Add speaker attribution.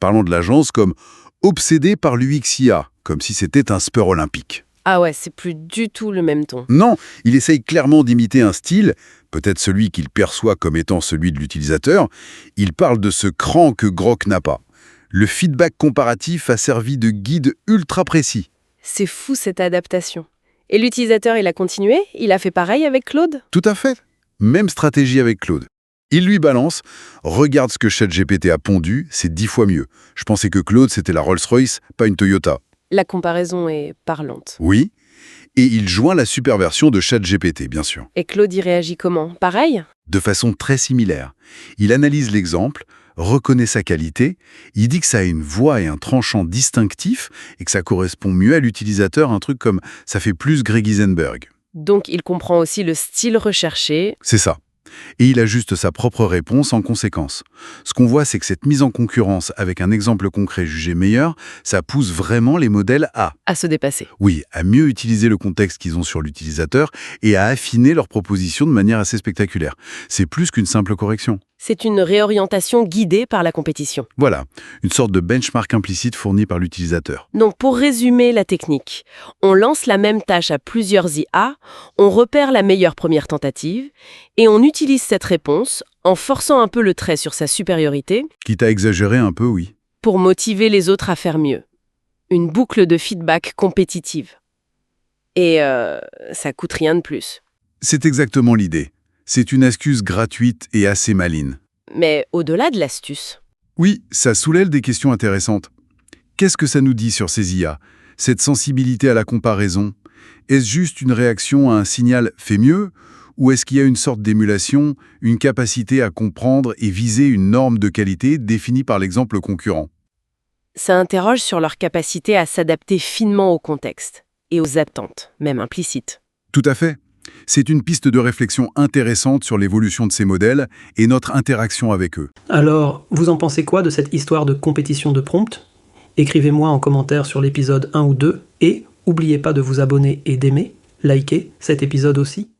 Speaker 1: parlant de l'agence comme obsédé par l'UX/IA, comme si c'était un sport olympique.
Speaker 2: Ah ouais, c'est plus du tout le même ton.
Speaker 1: Non, il essaye clairement d'imiter un style, peut-être celui qu'il perçoit comme étant celui de l'utilisateur. Il parle de ce cran que Grok n'a pas. Le feedback comparatif a servi de guide ultra précis.
Speaker 2: C'est fou cette adaptation. Et l'utilisateur, il a continué? Il a fait pareil avec Claude?
Speaker 1: Tout à fait. Même stratégie avec Claude. Il lui balance « Regarde ce que ChatGPT a pondu, c'est 10 fois mieux. Je pensais que Claude, c'était la Rolls-Royce, pas une Toyota. »
Speaker 2: La comparaison est parlante.
Speaker 1: Oui. Et il joint la super version de ChatGPT, bien sûr.
Speaker 2: Et Claude y réagit comment? Pareil?
Speaker 1: De façon très similaire. Il analyse l'exemple, reconnaît sa qualité, il dit que ça a une voix et un tranchant distinctif et que ça correspond mieux à l'utilisateur, un truc comme « ça fait plus Greg Isenberg ».
Speaker 2: Donc il comprend aussi le style recherché.
Speaker 1: C'est ça. Et il ajuste sa propre réponse en conséquence. Ce qu'on voit, c'est que cette mise en concurrence avec un exemple concret jugé meilleur, ça pousse vraiment les modèles
Speaker 2: À se dépasser.
Speaker 1: Oui, à mieux utiliser le contexte qu'ils ont sur l'utilisateur et à affiner leurs propositions de manière assez spectaculaire. C'est plus qu'une simple correction.
Speaker 2: C'est une réorientation guidée par la compétition.
Speaker 1: Voilà, une sorte de benchmark implicite fourni par l'utilisateur.
Speaker 2: Donc pour résumer la technique, on lance la même tâche à plusieurs IA, on repère la meilleure première tentative, et on utilise cette réponse, en forçant un peu le trait sur sa supériorité,
Speaker 1: Quitte à exagérer un peu, oui.
Speaker 2: pour motiver les autres à faire mieux. Une boucle de feedback compétitive. Et ça coûte rien de plus.
Speaker 1: C'est exactement l'idée. C'est une astuce gratuite et assez maligne.
Speaker 2: Mais au-delà de l'astuce,
Speaker 1: Oui, ça soulève des questions intéressantes. Qu'est-ce que ça nous dit sur ces IA? Cette sensibilité à la comparaison? Est-ce juste une réaction à un signal « fait mieux » ou est-ce qu'il y a une sorte d'émulation, une capacité à comprendre et viser une norme de qualité définie par l'exemple concurrent?
Speaker 2: ça interroge sur leur capacité à s'adapter finement au contexte et aux attentes, même implicites.
Speaker 1: Tout à fait. C'est une piste de réflexion intéressante sur l'évolution de ces modèles et notre interaction avec eux.
Speaker 3: Alors, vous en pensez quoi de cette histoire de compétition de prompt? Écrivez-moi en commentaire sur l'épisode 1 ou 2 et n'oubliez pas de vous abonner et d'aimer, liker cet épisode aussi.